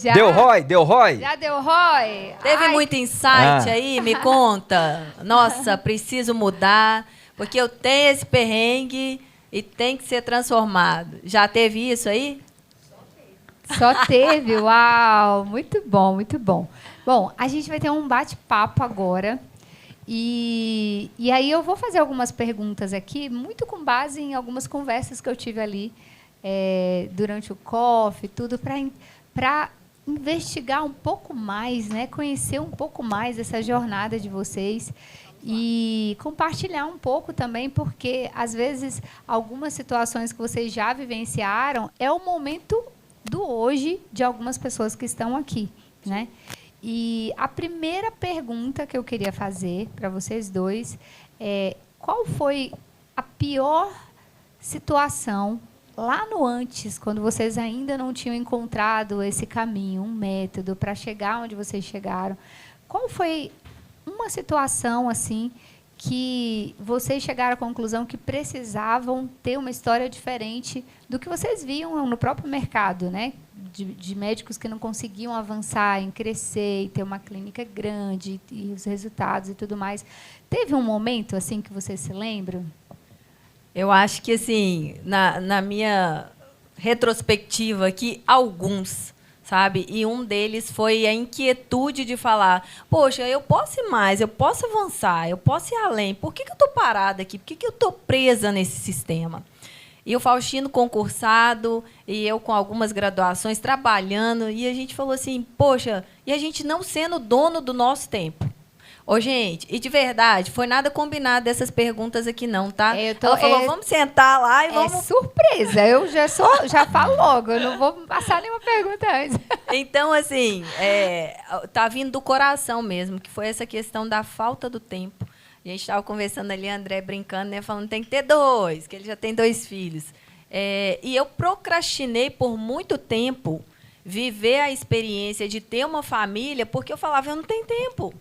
Já? Deu ROI? Deu ROI? Já deu ROI? Teve Ai, muito insight aí? Me conta. Nossa, preciso mudar, porque eu tenho esse perrengue e tem que ser transformado. Já teve isso aí? Só teve? Uau! Muito bom, muito bom. Bom, a gente vai ter um bate-papo agora. E aí eu vou fazer algumas perguntas aqui, muito com base em algumas conversas que eu tive ali durante o coffee, tudo, para investigar um pouco mais, né? Conhecer um pouco mais essa jornada de vocês e compartilhar um pouco também, porque, às vezes, algumas situações que vocês já vivenciaram é o momento do hoje de algumas pessoas que estão aqui, né? E a primeira pergunta que eu queria fazer para vocês dois é: qual foi a pior situação lá no antes, quando vocês ainda não tinham encontrado esse caminho, um método para chegar onde vocês chegaram? Qual foi uma situação assim que vocês chegaram à conclusão que precisavam ter uma história diferente do que vocês viam no próprio mercado, né? De médicos que não conseguiam avançar em crescer e ter uma clínica grande e os resultados e tudo mais. Teve um momento assim que vocês se lembram? Eu acho que, assim, na minha retrospectiva aqui, alguns, sabe? E um deles foi a inquietude de falar: poxa, eu posso ir mais, eu posso avançar, eu posso ir além. Por que eu estou parada aqui? Por que eu estou presa nesse sistema? E o Faustino concursado, e eu com algumas graduações, trabalhando, e a gente falou assim: poxa, e a gente não sendo dono do nosso tempo? Ô, gente, e de verdade, foi nada combinado dessas perguntas aqui não, tá? Ela falou: vamos sentar lá e vamos... É surpresa, eu já falo logo, eu não vou passar nenhuma pergunta antes. Então, assim, tá vindo do coração mesmo, que foi essa questão da falta do tempo. A gente estava conversando ali, André brincando, né, falando que tem que ter 2, que ele já tem 2 filhos. E eu procrastinei por muito tempo viver a experiência de ter uma família, porque eu falava: eu não tenho tempo.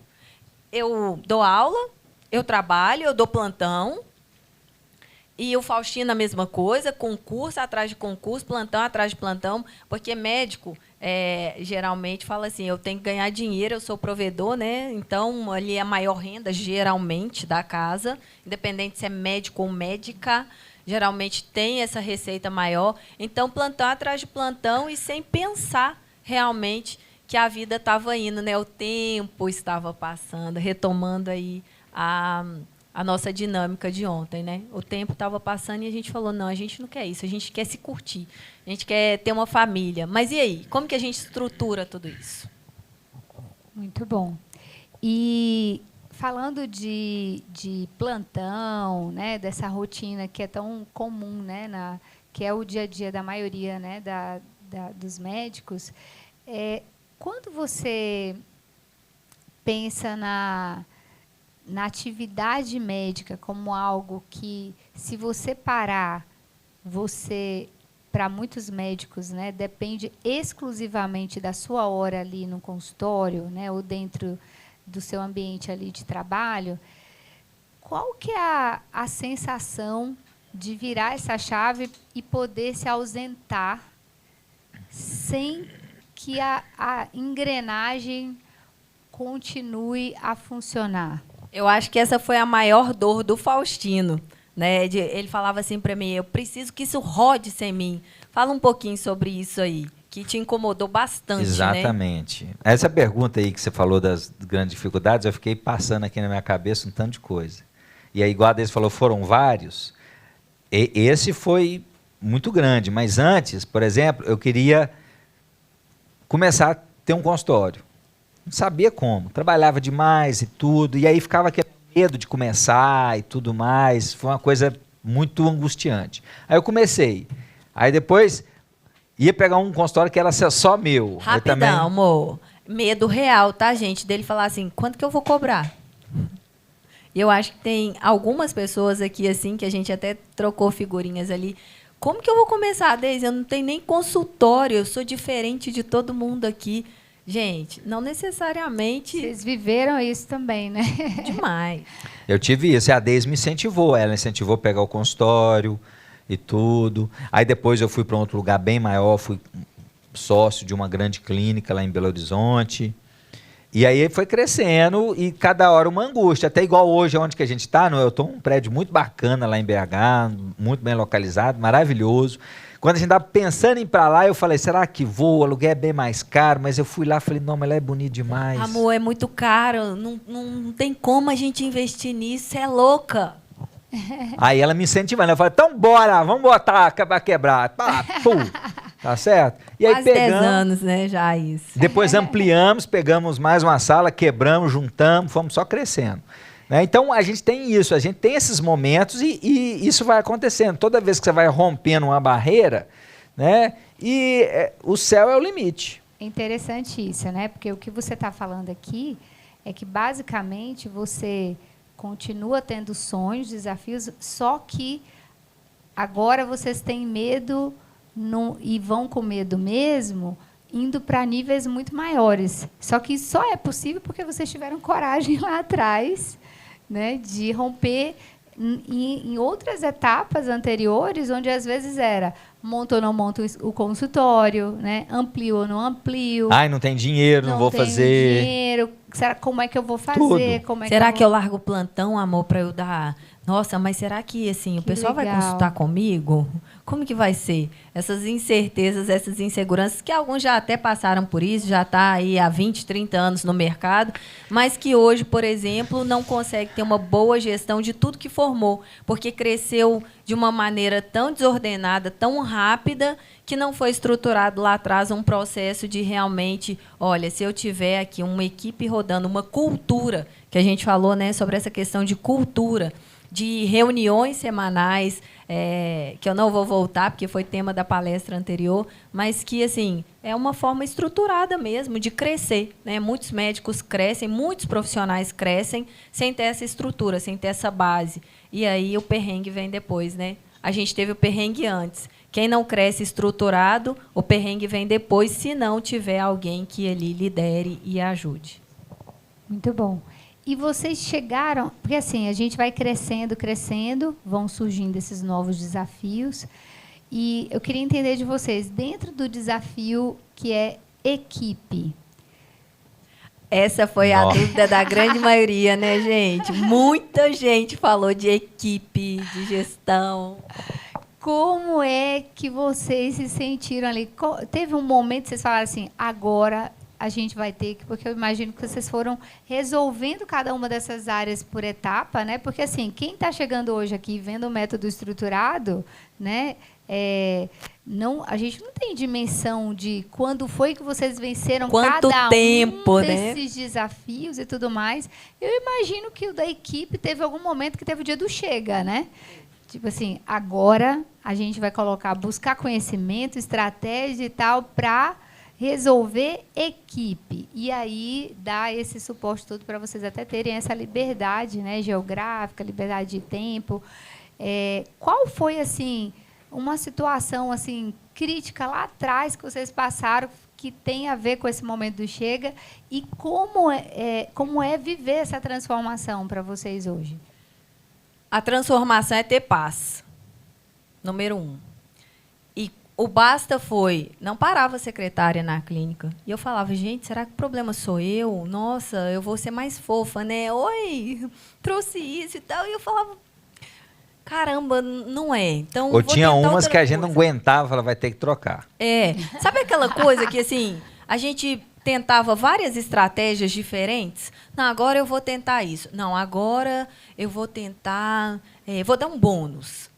Eu dou aula, eu trabalho, eu dou plantão. E o Faustino a mesma coisa, concurso atrás de concurso, plantão atrás de plantão, porque médico geralmente fala assim: eu tenho que ganhar dinheiro, eu sou provedor, né? Então, ali é a maior renda, geralmente, da casa, independente se é médico ou médica, geralmente tem essa receita maior. Então, plantão atrás de plantão e sem pensar realmente que a vida estava indo, né? O tempo estava passando, retomando aí a nossa dinâmica de ontem, né? O tempo estava passando e a gente falou: não, a gente não quer isso, a gente quer se curtir, a gente quer ter uma família. Mas e aí? Como que a gente estrutura tudo isso? Muito bom. E falando de plantão, né, dessa rotina que é tão comum, né, que é o dia a dia da maioria, né, dos médicos, quando você pensa na atividade médica como algo que, se você parar, para muitos médicos, né, depende exclusivamente da sua hora ali no consultório, né, ou dentro do seu ambiente ali de trabalho, qual que é a sensação de virar essa chave e poder se ausentar sem que a engrenagem continue a funcionar? Eu acho que essa foi a maior dor do Faustino, né? Ele falava assim para mim: eu preciso que isso rode sem mim. Fala um pouquinho sobre isso aí, que te incomodou bastante. Exatamente. Né? Essa pergunta aí que você falou das grandes dificuldades, eu fiquei passando aqui na minha cabeça um tanto de coisa. E aí, igual a Deise falou, foram vários. Esse foi muito grande, mas antes, por exemplo, eu queria começar a ter um consultório. Não sabia como, trabalhava demais e tudo, e aí ficava aquele medo de começar e tudo mais, foi uma coisa muito angustiante. Aí eu comecei, aí depois ia pegar um consultório que era só meu. Rapidão, também... amor, medo real, tá, gente, dele falar assim: quanto que eu vou cobrar? E eu acho que tem algumas pessoas aqui, assim, que a gente até trocou figurinhas ali. Como que eu vou começar, Deise? Eu não tenho nem consultório, eu sou diferente de todo mundo aqui. Gente, não necessariamente... Vocês viveram isso também, né? Demais. Eu tive isso, e a Deise me incentivou, ela incentivou a pegar o consultório e tudo. Aí depois eu fui para um outro lugar bem maior, fui sócio de uma grande clínica lá em Belo Horizonte. E aí foi crescendo e cada hora uma angústia. Até igual hoje, onde que a gente está, eu estou num prédio muito bacana lá em BH, muito bem localizado, maravilhoso. Quando a gente estava pensando em ir para lá, eu falei, será que vou? O aluguel é bem mais caro, mas eu fui lá e falei, não, mas lá é bonito demais. Amor, é muito caro, não tem como a gente investir nisso, você é louca. Aí ela me incentivando, eu falei, então bora, vamos botar para quebrar. Tá, tá certo? E aí Quase 10 anos, né, já isso. Depois ampliamos, pegamos mais uma sala, quebramos, juntamos, fomos só crescendo. Né? Então, a gente tem isso, a gente tem esses momentos e isso vai acontecendo. Toda vez que você vai rompendo uma barreira, né? E o céu é o limite. É interessante isso, né? Porque o que você está falando aqui é que, basicamente, você continua tendo sonhos, desafios, só que agora vocês têm medo e vão com medo mesmo, indo para níveis muito maiores. Só que isso só é possível porque vocês tiveram coragem lá atrás, né, de romper em outras etapas anteriores, onde às vezes era monto ou não monto o consultório, né, amplio ou não amplio. Ai, não tem dinheiro, não vou fazer. Dinheiro, como é que eu vou fazer? Tudo. Será que eu largo o plantão, amor, para eu dar... Nossa, mas será que assim, o pessoal vai consultar comigo? Como que vai ser? Essas incertezas, essas inseguranças, que alguns já até passaram por isso, já está aí há 20, 30 anos no mercado, mas que hoje, por exemplo, não consegue ter uma boa gestão de tudo que formou, porque cresceu de uma maneira tão desordenada, tão rápida, que não foi estruturado lá atrás um processo de realmente, olha, se eu tiver aqui uma equipe rodando, uma cultura, que a gente falou, né, sobre essa questão de cultura, de reuniões semanais, que eu não vou voltar, porque foi tema da palestra anterior, mas que assim é uma forma estruturada mesmo de crescer. Né? Muitos médicos crescem, muitos profissionais crescem sem ter essa estrutura, sem ter essa base. E aí o perrengue vem depois. Né? A gente teve o perrengue antes. Quem não cresce estruturado, o perrengue vem depois, se não tiver alguém que ele lidere e ajude. Muito bom. E vocês chegaram... Porque, assim, a gente vai crescendo, vão surgindo esses novos desafios. E eu queria entender de vocês, dentro do desafio que é equipe. Essa foi a dúvida da grande maioria, né, gente? Muita gente falou de equipe, de gestão. Como é que vocês se sentiram ali? Teve um momento que vocês falaram assim, agora a gente vai ter que... Porque eu imagino que vocês foram resolvendo cada uma dessas áreas por etapa, né? Porque, assim, quem está chegando hoje aqui vendo o método estruturado, né? A gente não tem dimensão de quando foi que vocês venceram cada tempo, um desses desafios e tudo mais. Eu imagino que o da equipe teve algum momento que teve o dia do chega, né? Tipo assim, agora a gente vai buscar conhecimento, estratégia e tal para resolver equipe. E aí dá esse suporte todo para vocês até terem essa liberdade, né, geográfica, liberdade de tempo. Qual foi, assim, uma situação assim crítica lá atrás que vocês passaram que tem a ver com esse momento do chega e como é viver essa transformação para vocês hoje? A transformação é ter paz, número 1. E o basta foi, não parava a secretária na clínica. E eu falava, gente, será que o problema sou eu? Nossa, eu vou ser mais fofa, né? Oi, trouxe isso e tal. E eu falava, caramba, não é. Então, ou tinha umas que a gente não aguentava, ela vai ter que trocar. Sabe aquela coisa que, assim, a gente tentava várias estratégias diferentes? Não, agora eu vou tentar isso. Não, agora eu vou tentar... vou dar um bônus.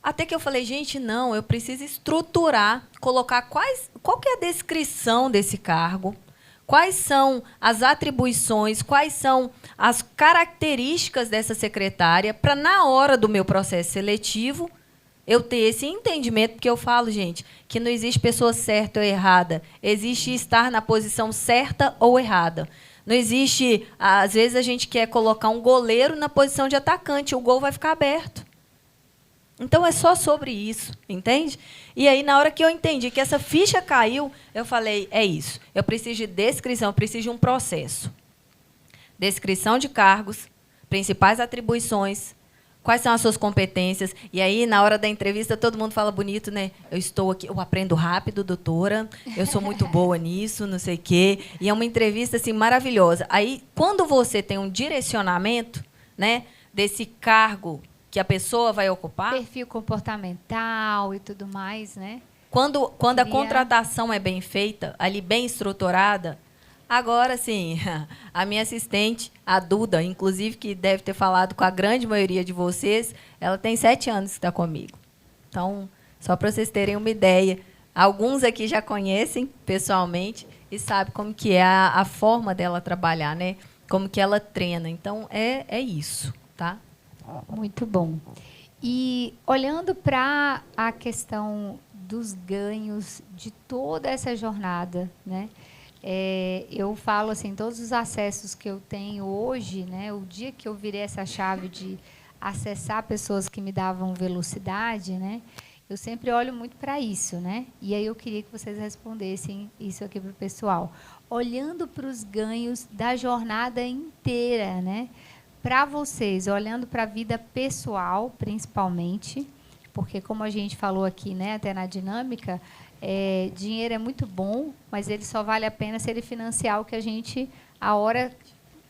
Até que eu falei, gente, não, eu preciso estruturar, colocar qual que é a descrição desse cargo, quais são as atribuições, quais são as características dessa secretária, para, na hora do meu processo seletivo, eu ter esse entendimento, porque eu falo, gente, que não existe pessoa certa ou errada, existe estar na posição certa ou errada. Não existe, às vezes a gente quer colocar um goleiro na posição de atacante, o gol vai ficar aberto. Então, é só sobre isso, entende? E aí, na hora que eu entendi que essa ficha caiu, eu falei, é isso. Eu preciso de descrição, eu preciso de um processo. Descrição de cargos, principais atribuições, Quais são as suas competências? E aí, na hora da entrevista, todo mundo fala bonito, né? Eu estou aqui, eu aprendo rápido, doutora. Eu sou muito boa nisso, não sei o quê. E é uma entrevista, assim, maravilhosa. Aí, quando você tem um direcionamento, né, desse cargo que a pessoa vai ocupar... Perfil comportamental e tudo mais, né? Quando a contratação é bem feita, ali bem estruturada... Agora, sim, a minha assistente, a Duda, inclusive, que deve ter falado com a grande maioria de vocês, ela tem 7 anos que está comigo. Então, só para vocês terem uma ideia, alguns aqui já conhecem pessoalmente e sabem como que é a forma dela trabalhar, né? Como que ela treina. Então, é isso, tá? Muito bom. E olhando para a questão dos ganhos de toda essa jornada, né? Eu falo assim, todos os acessos que eu tenho hoje, né, o dia que eu virei essa chave de acessar pessoas que me davam velocidade, né, eu sempre olho muito para isso, né? E aí eu queria que vocês respondessem isso aqui para o pessoal. Olhando para os ganhos da jornada inteira, né? Para vocês, olhando para a vida pessoal, principalmente, porque como a gente falou aqui, né, até na dinâmica, dinheiro é muito bom, mas ele só vale a pena se ele financiar o que a hora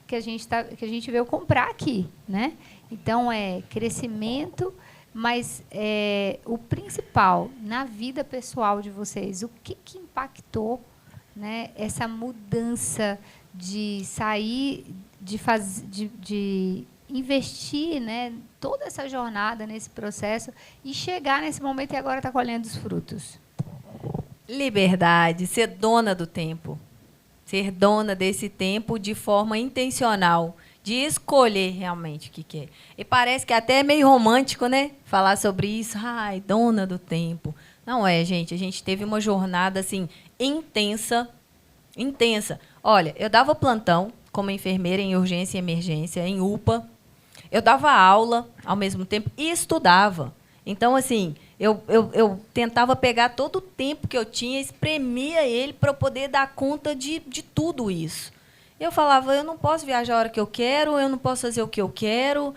que a gente veio comprar aqui, né? Então crescimento, mas o principal na vida pessoal de vocês, o que impactou, né, essa mudança de sair, de investir, né, toda essa jornada nesse processo e chegar nesse momento e agora está colhendo os frutos? Liberdade, ser dona do tempo. Ser dona desse tempo de forma intencional, de escolher realmente o que quer. E parece que até é meio romântico, né? Falar sobre isso. Ai, dona do tempo. Não é, gente. A gente teve uma jornada assim intensa. Intensa. Olha, eu dava plantão como enfermeira em urgência e emergência, em UPA. Eu dava aula ao mesmo tempo e estudava. Então, assim, eu tentava pegar todo o tempo que eu tinha, espremia ele para eu poder dar conta de tudo isso. Eu falava, eu não posso viajar a hora que eu quero, eu não posso fazer o que eu quero.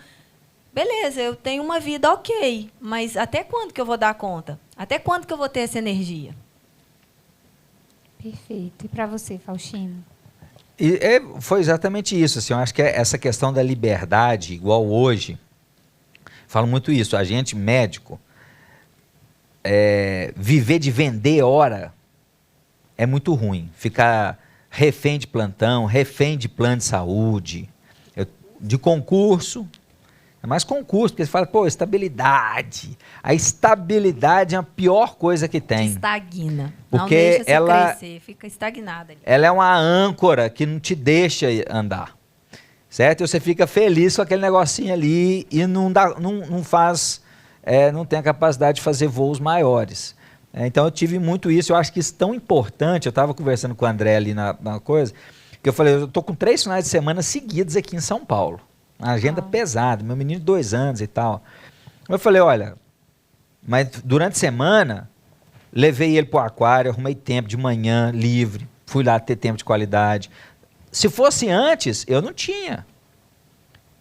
Beleza, eu tenho uma vida ok, mas até quando que eu vou dar conta? Até quando que eu vou ter essa energia? Perfeito. E para você, Faustino? Foi exatamente isso. Assim, eu acho que essa questão da liberdade, igual hoje, falo muito isso. A gente, médico, viver de vender hora é muito ruim. Ficar refém de plantão, refém de plano de saúde, de concurso. É mais concurso, porque você fala, pô, estabilidade. A estabilidade é a pior coisa que tem. Estagna. Porque não deixa você ela crescer, fica estagnada ali. Ela é uma âncora que não te deixa andar. Certo? E você fica feliz com aquele negocinho ali e não faz, não tem a capacidade de fazer voos maiores. Então eu tive muito isso. Eu acho que isso é tão importante. Eu estava conversando com o André ali na coisa, que eu falei, eu estou com 3 finais de semana seguidos aqui em São Paulo. Uma agenda pesada, meu menino de 2 anos e tal. Eu falei, olha, mas durante a semana, levei ele para o aquário, arrumei tempo de manhã, livre, fui lá ter tempo de qualidade. Se fosse antes, eu não tinha.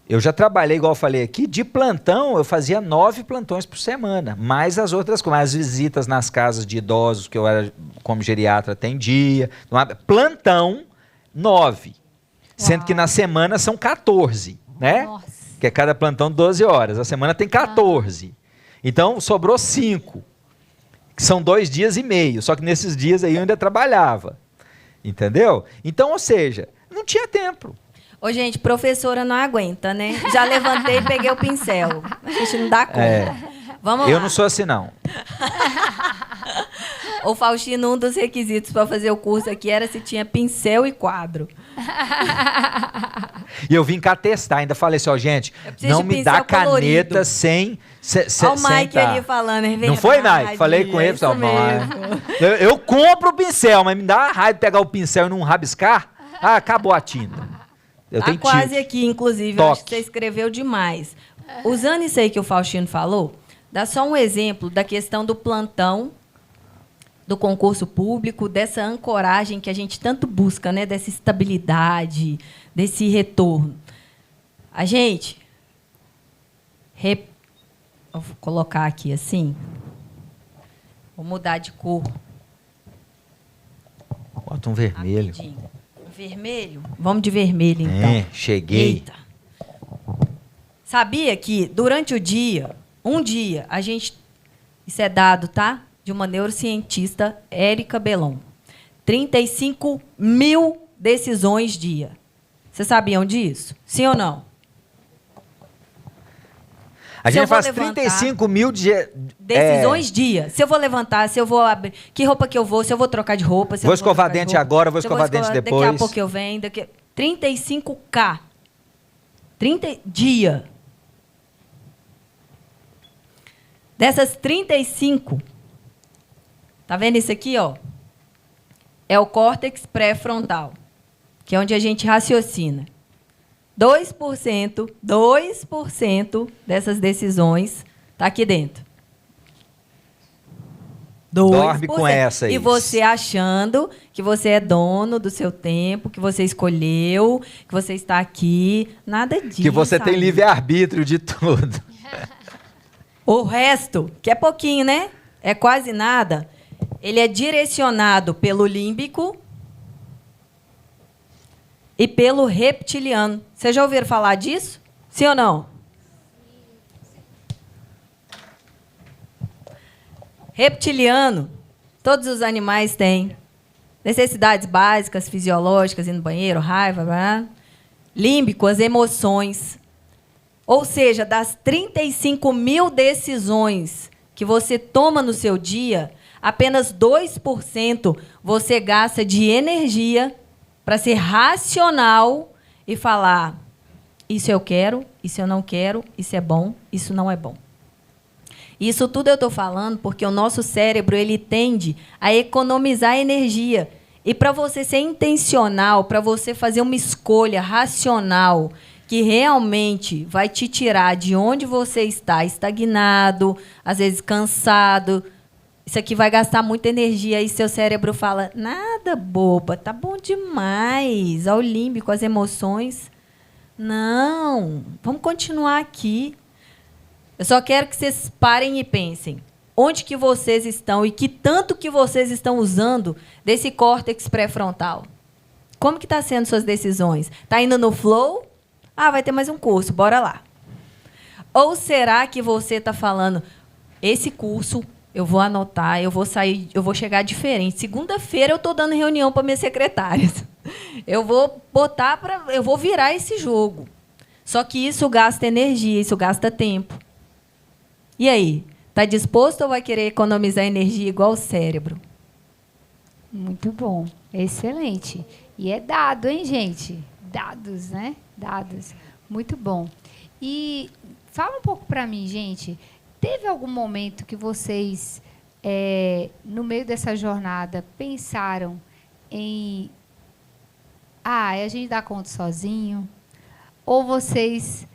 Eu já trabalhei, igual eu falei aqui, de plantão, eu fazia 9 plantões por semana, mais as outras coisas, as visitas nas casas de idosos, que eu era como geriatra atendia. Plantão, 9. Sendo que na semana são 14. Né? Nossa. Que é cada plantão 12 horas. A semana tem 14. Então, sobrou 5. Que são 2 dias e meio. Só que nesses dias aí eu ainda trabalhava. Entendeu? Então, ou seja, não tinha tempo. Ô, gente, professora não aguenta, né? Já levantei e peguei o pincel. A gente não dá conta. Vamos lá. Eu não sou assim, não. O Faustino, um dos requisitos para fazer o curso aqui era se tinha pincel e quadro. E eu vim cá testar, ainda falei assim, ó, gente, não me dá caneta colorido. sem Olha o Mike ali falando, é verdade. Não foi, Mike? Falei com ele, pessoal. Eu compro o pincel, mas me dá uma raiva de pegar o pincel e não rabiscar. Ah, acabou a tinta. Eu tenho quase tilt. Aqui, inclusive, eu acho que você escreveu demais. Usando isso aí que o Faustino falou, dá só um exemplo da questão do plantão, do concurso público, dessa ancoragem que a gente tanto busca, né? Dessa estabilidade, desse retorno. A gente Eu vou colocar aqui assim. Vou mudar de cor. Bota um vermelho. Rapidinho. Vermelho? Vamos de vermelho, então. Cheguei. Eita. Sabia que durante o dia, a gente... Isso é dado, tá? De uma neurocientista, Érica Belon. 35 mil decisões dia. Vocês sabiam disso? Sim ou não? A gente faz 35 mil decisões dia. Se eu vou levantar, se eu vou abrir... Que roupa que eu vou, se eu vou trocar de roupa... Se vou eu escovar dente agora, vou escovar dente depois. Daqui a pouco eu venho. 35K. 30 dia. Dessas 35... Tá vendo isso aqui, ó? É o córtex pré-frontal, que é onde a gente raciocina. 2% dessas decisões está aqui dentro. 2%. Dorme com essa aí. E você achando que você é dono do seu tempo, que você escolheu, que você está aqui. Nada disso. Que você tem livre-arbítrio de tudo. O resto, que é pouquinho, né? É quase nada. Ele é direcionado pelo límbico e pelo reptiliano. Vocês já ouviram falar disso? Sim ou não? Reptiliano, todos os animais têm. Necessidades básicas, fisiológicas, ir no banheiro, raiva, blá. Límbico, as emoções. Ou seja, das 35 mil decisões que você toma no seu dia, apenas 2% você gasta de energia para ser racional e falar: isso eu quero, isso eu não quero, isso é bom, isso não é bom. Isso tudo eu estou falando porque o nosso cérebro ele tende a economizar energia. E para você ser intencional, para você fazer uma escolha racional que realmente vai te tirar de onde você está estagnado, às vezes cansado, isso aqui vai gastar muita energia. E seu cérebro fala: nada, boba, tá bom demais. Ao límbico, as emoções. Não, vamos continuar aqui. Eu só quero que vocês parem e pensem. Onde que vocês estão e que tanto que vocês estão usando desse córtex pré-frontal? Como que está sendo suas decisões? Está indo no flow? Ah, vai ter mais um curso, bora lá. Ou será que você está falando: esse curso eu vou anotar, eu vou sair, eu vou chegar diferente. Segunda-feira eu estou dando reunião para minhas secretárias. Eu vou eu vou virar esse jogo. Só que isso gasta energia, isso gasta tempo. E aí? Está disposto ou vai querer economizar energia igual o cérebro? Muito bom. Excelente. E é dado, hein, gente? Dados, né? Dados. Muito bom. E fala um pouco para mim, gente. Teve algum momento que vocês, no meio dessa jornada, pensaram em... a gente dá conta sozinho? Ou vocês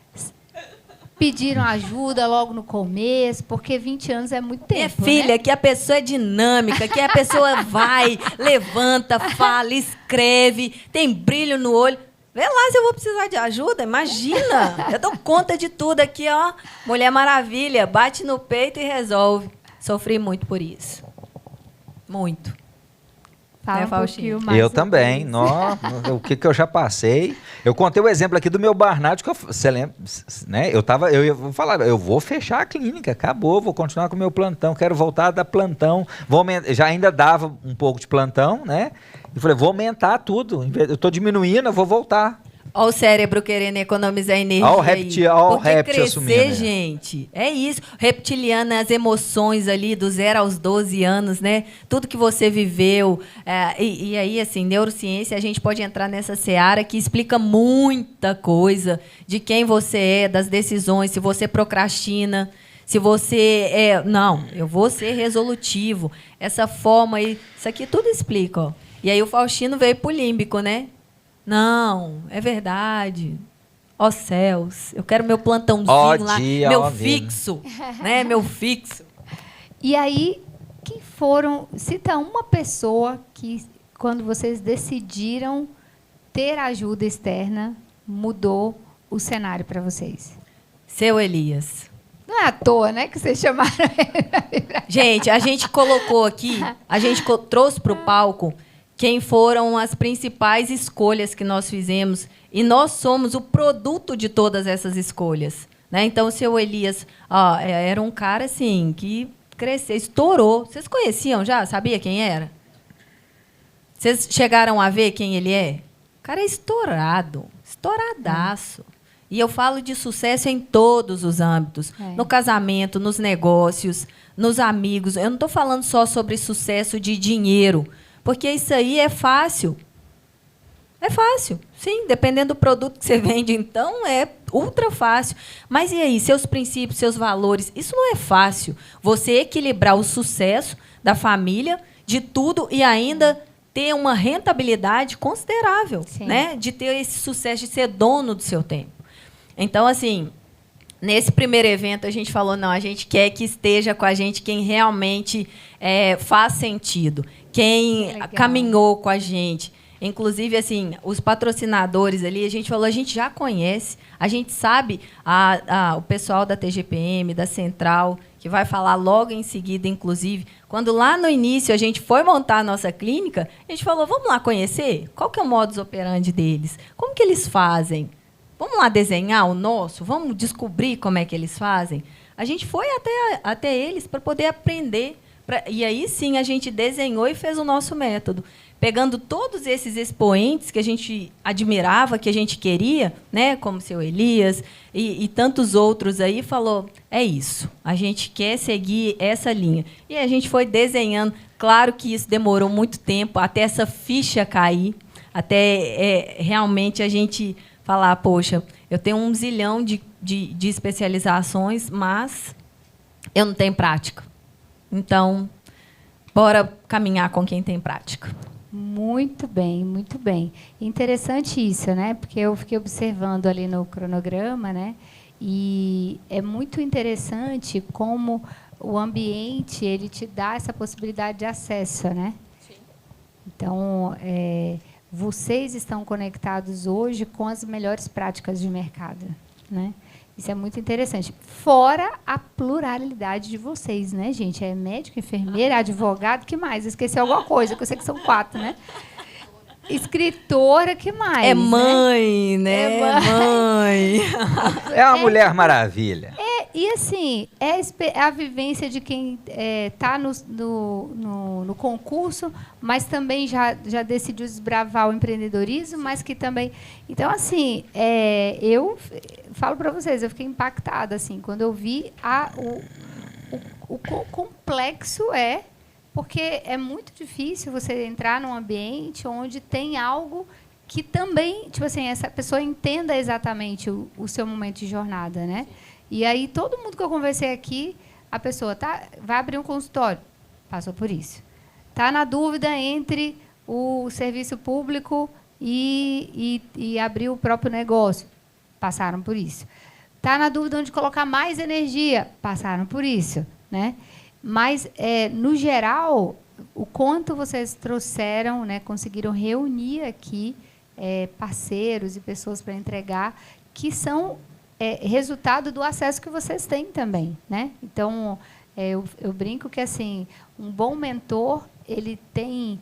pediram ajuda logo no começo? Porque 20 anos é muito tempo, minha filha, né? Que a pessoa é dinâmica, que a pessoa vai, levanta, fala, escreve, tem brilho no olho. Vê lá se eu vou precisar de ajuda, imagina. Eu dou conta de tudo aqui, ó. Mulher Maravilha, bate no peito e resolve. Sofri muito por isso. Muito. Fala um pouquinho mais. Eu também. Nossa, o que eu já passei. Eu contei o exemplo aqui do meu burnout, que você lembra, né? Eu vou falar, eu vou fechar a clínica, acabou, vou continuar com o meu plantão, quero voltar a dar plantão. Já ainda dava um pouco de plantão, né? E falei, vou aumentar tudo. Eu estou diminuindo, eu vou voltar. Olha o cérebro querendo economizar energia. Olha o réptil crescer, assumindo. Gente, é isso. Reptiliano, as emoções ali do 0 aos 12 anos, né? Tudo que você viveu. E aí, assim, neurociência, a gente pode entrar nessa seara que explica muita coisa de quem você é, das decisões, se você procrastina, se você não, eu vou ser resolutivo. Essa forma aí, isso aqui tudo explica, ó. E aí o Faustino veio pro límbico, né? Não, é verdade. Ó céus, eu quero meu plantãozinho lá, meu fixo, né? Meu fixo. E aí, quem foram... Cita uma pessoa que, quando vocês decidiram ter ajuda externa, mudou o cenário para vocês. Seu Elias. Não é à toa, né, que vocês chamaram ele. Gente, a gente colocou aqui, trouxe para o palco quem foram as principais escolhas que nós fizemos e nós somos o produto de todas essas escolhas, né? Então, o seu Elias era um cara assim que cresceu, estourou. Vocês conheciam já? Sabia quem era? Vocês chegaram a ver quem ele é? O cara é estourado, estouradaço. E eu falo de sucesso em todos os âmbitos. No casamento, nos negócios, nos amigos. Eu não estou falando só sobre sucesso de dinheiro, porque isso aí é fácil. É fácil, sim. Dependendo do produto que você vende, então, é ultra fácil. Mas e aí, seus princípios, seus valores? Isso não é fácil. Você equilibrar o sucesso da família, de tudo, e ainda ter uma rentabilidade considerável, né? De ter esse sucesso, de ser dono do seu tempo. Então, assim, nesse primeiro evento, a gente falou, não, a gente quer que esteja com a gente quem realmente faz sentido, quem caminhou com a gente. Inclusive, assim, os patrocinadores ali, a gente falou, a gente já conhece, a gente sabe o pessoal da TGPM, da Central, que vai falar logo em seguida, inclusive. Quando lá no início a gente foi montar a nossa clínica, a gente falou, vamos lá conhecer? Qual que é o modus operandi deles? Como que eles fazem? Vamos lá desenhar o nosso? Vamos descobrir como é que eles fazem? A gente foi até eles para poder aprender. E aí, sim, a gente desenhou e fez o nosso método. Pegando todos esses expoentes que a gente admirava, que a gente queria, né, como o seu Elias e tantos outros aí, falou, é isso, a gente quer seguir essa linha. E a gente foi desenhando. Claro que isso demorou muito tempo, até essa ficha cair, até realmente a gente falar, poxa, eu tenho 1 zilhão de especializações, mas eu não tenho prática. Então, bora caminhar com quem tem prática. Muito bem, muito bem. Interessante isso, né? Porque eu fiquei observando ali no cronograma, né? E é muito interessante como o ambiente ele te dá essa possibilidade de acesso, né? Sim. Então, vocês estão conectados hoje com as melhores práticas de mercado, né? Isso é muito interessante. Fora a pluralidade de vocês, né, gente? É médico, enfermeira, advogado, que mais? Eu esqueci alguma coisa, que eu sei que são 4, né? Escritora, que mais? É mãe, né? É mãe. É uma mulher maravilha. E assim, é a vivência de quem está no concurso, mas também já decidiu desbravar o empreendedorismo, mas que também... Então, assim, eu falo para vocês, eu fiquei impactada assim, quando eu vi o quão complexo porque é muito difícil você entrar num ambiente onde tem algo que também, tipo assim, essa pessoa entenda exatamente o seu momento de jornada, né? E aí, todo mundo que eu conversei aqui, a pessoa vai abrir um consultório, passou por isso. Está na dúvida entre o serviço público e abrir o próprio negócio, passaram por isso. Está na dúvida onde colocar mais energia, passaram por isso, né? Mas, no geral, o quanto vocês trouxeram, né, conseguiram reunir aqui parceiros e pessoas para entregar, que são... resultado do acesso que vocês têm também, né? Então, eu brinco que assim, um bom mentor ele tem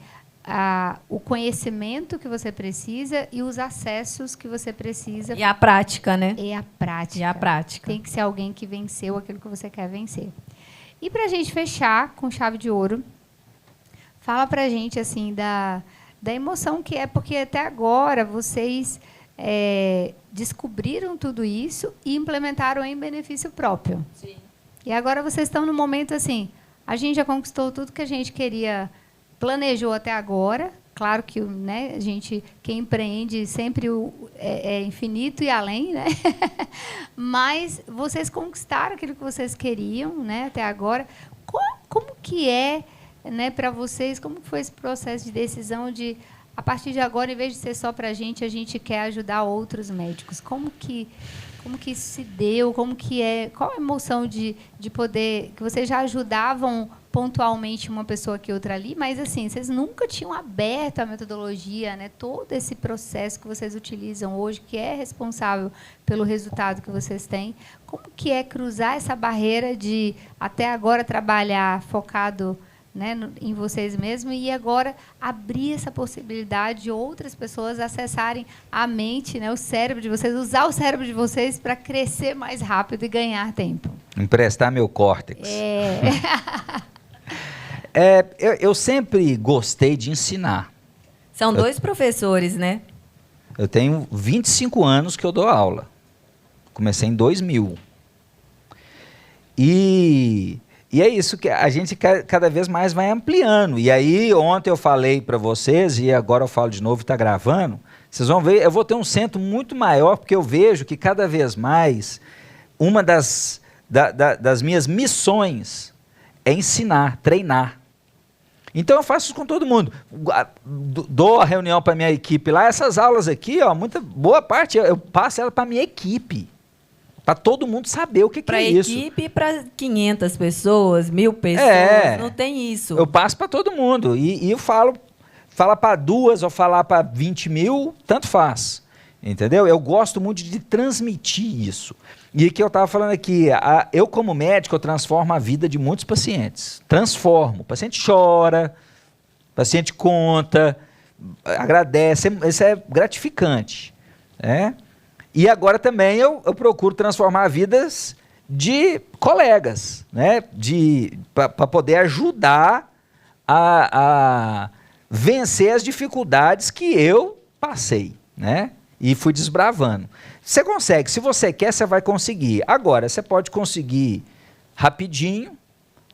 o conhecimento que você precisa e os acessos que você precisa. E a prática, né? E a prática. E a prática. Tem que ser alguém que venceu aquilo que você quer vencer. E para a gente fechar com chave de ouro, fala para a gente assim da emoção que é, porque até agora vocês descobriram tudo isso e implementaram em benefício próprio. Sim. E agora vocês estão no momento assim, a gente já conquistou tudo que a gente queria, planejou até agora. Claro que, né, quem empreende sempre é infinito e além, né? Mas vocês conquistaram aquilo que vocês queriam, né, até agora. Como que né, para vocês, como foi esse processo de decisão de, a partir de agora, em vez de ser só para a gente quer ajudar outros médicos? Como que isso se deu? Qual a emoção de poder... Que vocês já ajudavam pontualmente uma pessoa aqui, outra ali, mas assim, vocês nunca tinham aberto a metodologia, né? Todo esse processo que vocês utilizam hoje, que é responsável pelo resultado que vocês têm. Como que é cruzar essa barreira de, até agora, trabalhar focado, né, em vocês mesmos e agora abrir essa possibilidade de outras pessoas acessarem a mente, né, o cérebro de vocês, usar o cérebro de vocês para crescer mais rápido e ganhar tempo? Emprestar meu córtex. Eu sempre gostei de ensinar. São 2 professores, né? Eu tenho 25 anos que eu dou aula. Comecei em 2000. E é isso que a gente cada vez mais vai ampliando. E aí, ontem eu falei para vocês, e agora eu falo de novo e está gravando, vocês vão ver, eu vou ter um centro muito maior, porque eu vejo que cada vez mais uma das minhas missões é ensinar, treinar. Então eu faço isso com todo mundo. Dou a reunião para minha equipe lá. Essas aulas aqui, ó, boa parte, eu passo ela para minha equipe. Para todo mundo saber o que é isso. Para equipe, para 500 pessoas, 1000 pessoas, não tem isso. Eu passo para todo mundo. E eu falar para 2 ou falar para 20 mil, tanto faz. Entendeu? Eu gosto muito de transmitir isso. E que eu estava falando aqui, eu como médico, eu transformo a vida de muitos pacientes. Transformo. O paciente chora, o paciente conta, agradece. Isso é gratificante. Né? E agora também eu procuro transformar vidas de colegas, né? Para poder ajudar a vencer as dificuldades que eu passei, né? E fui desbravando. Você consegue, se você quer, você vai conseguir. Agora, você pode conseguir rapidinho,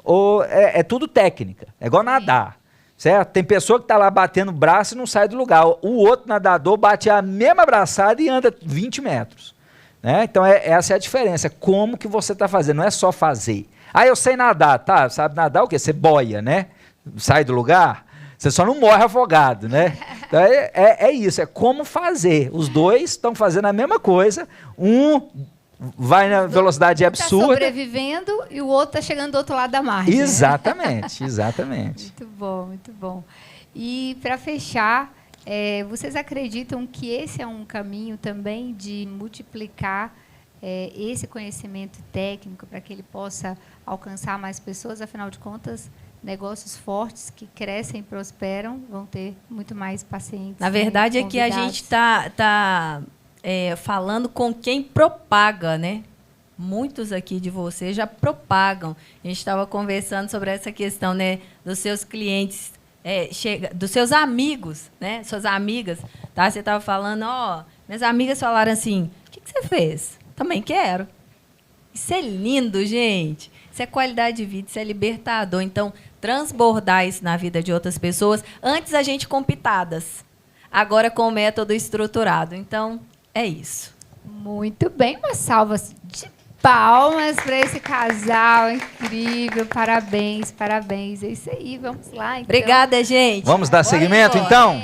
ou é tudo técnica, é igual nadar. Certo? Tem pessoa que está lá batendo o braço e não sai do lugar. O outro nadador bate a mesma braçada e anda 20 metros. Né? Então, essa é a diferença. Como que você está fazendo? Não é só fazer. Ah, eu sei nadar. Tá, sabe nadar o quê? Você boia, né? Sai do lugar. Você só não morre afogado, né? Então, é isso. É como fazer. Os dois estão fazendo a mesma coisa. Um vai na velocidade absurda. Está sobrevivendo e o outro está chegando do outro lado da margem. Exatamente, exatamente. Muito bom, muito bom. E para fechar, vocês acreditam que esse é um caminho também de multiplicar esse conhecimento técnico para que ele possa alcançar mais pessoas? Afinal de contas, negócios fortes que crescem e prosperam vão ter muito mais pacientes. Na verdade, é que a gente está falando com quem propaga, né? Muitos aqui de vocês já propagam. A gente estava conversando sobre essa questão, né, dos seus clientes, dos seus amigos, né, suas amigas. Tá? Você estava falando, minhas amigas falaram assim, o que você fez? Também quero. Isso é lindo, gente. Isso é qualidade de vida, isso é libertador. Então, transbordar isso na vida de outras pessoas. Antes a gente com pitadas, agora com o método estruturado. Então, é isso. Muito bem, uma salva de palmas para esse casal incrível. Parabéns, parabéns. É isso aí, vamos lá. Então. Obrigada, gente. Vamos dar seguimento, então?